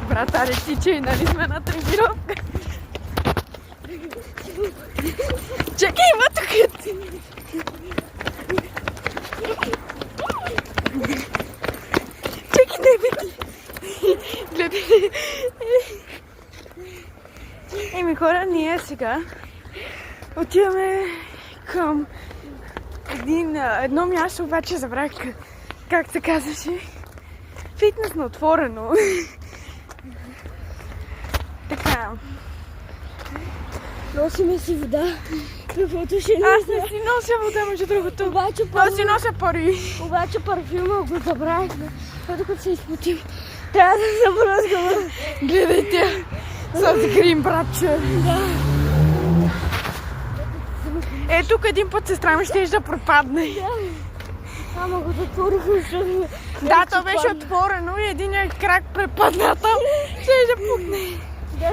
Братаре, ти че, нали сме на тренировка? Чакай, има тук! Чакай, дай бе! Гледай! Еми хора, ние сега отиваме към едно място, обаче забравих как се казваше. Фитнес на отворено. Така. Носиме си вода. Каквото ще Аз не си нося вода, между другото. Обаче Аз си нося пари. Обаче парфюма го забравихме. Докато се изпотим, трябва да се бръскаме. Гледайте. С грим, братче. Да. Е, тук един път сестра ми ще да пропадне. Ама го затворихме, защото... Да, то беше отворено и единият крак препадна там. Ще да пукне. Да.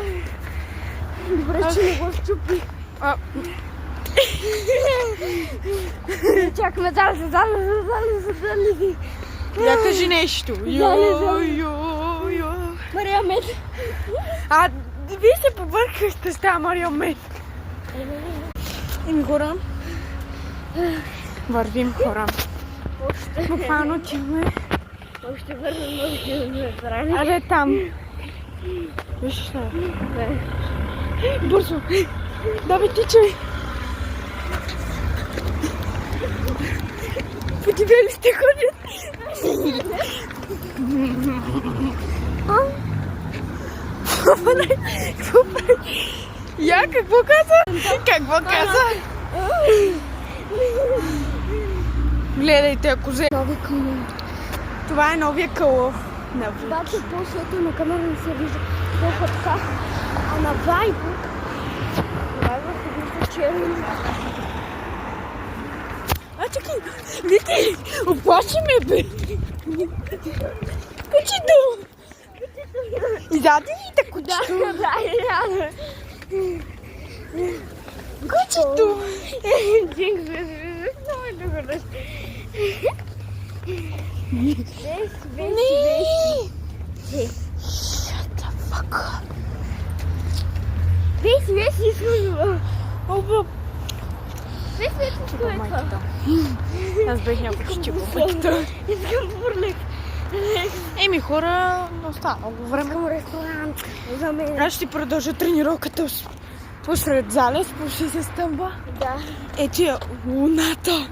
Добре, че не го щупи. Чакаме дали. Я кажи нещо. Мария Мед. Вие се побъркахте с тази Мария Мед. Еми хора. Вървим хора. Буквално отиваме. Още върнем, може да ме храни. Абе там. Виж ли? Бързо. Да бе, тичай. По тебе ли сте ходят? Какво прави? Я какво каза? Какво каза? Гледайте, ако взе. Нови кълъв. Това е новия кълъв. На Вики. Обаче по-светло на камера не се вижда толкова така. А на Вайбо се вижда черно. Чакай! Вики! Оплаши ме, бе! Кучето! Изяди ли те кучето? Да. Кучето! Джинкс, много е добре. Shut the fuck up! Веси, изхожда. Оба! Веси, това. Аз бех някой ще го пъкта. Искам бурлик. Еми хора, остава много време. Искам ресторант за мен. Аз ще продължа тренировката посред залез, почти се стъмба. Да. Ето я луната.